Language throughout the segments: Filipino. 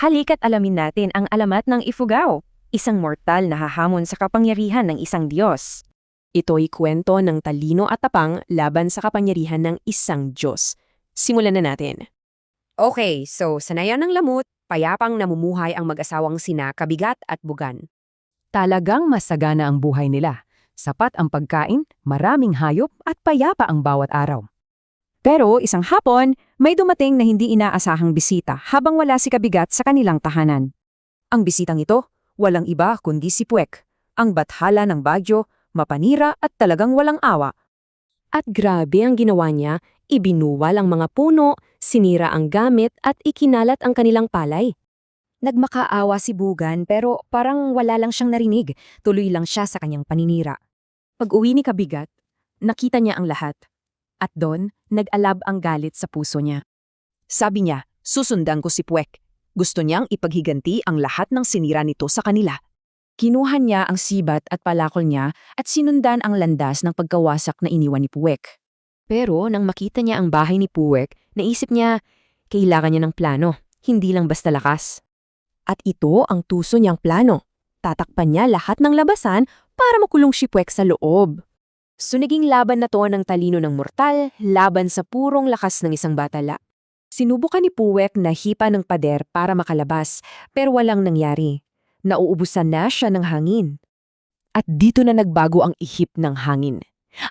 Halika't alamin natin ang alamat ng Ifugao, isang mortal na hahamon sa kapangyarihan ng isang Diyos. Ito'y kwento ng talino at tapang laban sa kapangyarihan ng isang Diyos. Simulan na natin. Okay, so sanayan ng lamut, payapang namumuhay ang mag-asawang sina Kabigat at Bugan. Talagang masagana ang buhay nila. Sapat ang pagkain, maraming hayop at payapa ang bawat araw. Pero isang hapon, may dumating na hindi inaasahang bisita habang wala si Kabigat sa kanilang tahanan. Ang bisitang ito, walang iba kundi si Puwek, ang bathala ng Bagyo, mapanira at talagang walang awa. At grabe ang ginawa niya, ibinuwal ang mga puno, sinira ang gamit at ikinalat ang kanilang palay. Nagmakaawa si Bugan pero parang wala lang siyang narinig, tuloy lang siya sa kanyang paninira. Pag-uwi ni Kabigat, nakita niya ang lahat. At doon, nag-alab ang galit sa puso niya. Sabi niya, susundan ko si Puwek. Gusto niyang ipaghiganti ang lahat ng sinira nito sa kanila. Kinuha niya ang sibat at palakol niya at sinundan ang landas ng pagkawasak na iniwan ni Puwek. Pero nang makita niya ang bahay ni Puwek, naisip niya, kailangan niya ng plano, hindi lang basta lakas. At ito ang tuso niyang plano. Tatakpan niya lahat ng labasan para makulong si Puwek sa loob. So naging laban na to ng talino ng mortal, laban sa purong lakas ng isang batala. Sinubukan ni Puwek na hipa ng pader para makalabas, pero walang nangyari. Nauubusan na siya ng hangin. At dito na nagbago ang ihip ng hangin.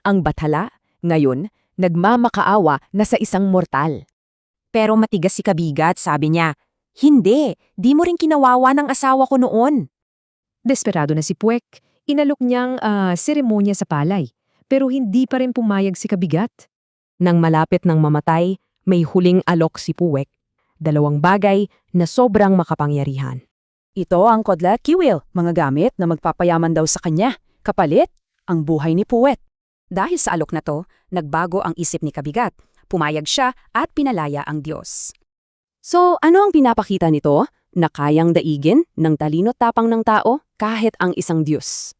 Ang bathala, ngayon, nagmamakaawa na sa isang mortal. Pero matigas si Kabigat, sabi niya, "Hindi, di mo rin kinawawa ng asawa ko noon." Desperado na si Puwek, inalok niyang seremonya sa palay, pero hindi pa rin pumayag si Kabigat. Nang malapit ng mamatay, may huling alok si Puwek. Dalawang bagay na sobrang makapangyarihan. Ito ang kodlat kiwil, mga gamit na magpapayaman daw sa kanya. Kapalit, ang buhay ni Puwet. Dahil sa alok na to, nagbago ang isip ni Kabigat. Pumayag siya at pinalaya ang Diyos. So, ano ang pinapakita nito? Na kayang daigin ng talino't tapang ng tao kahit ang isang Diyos.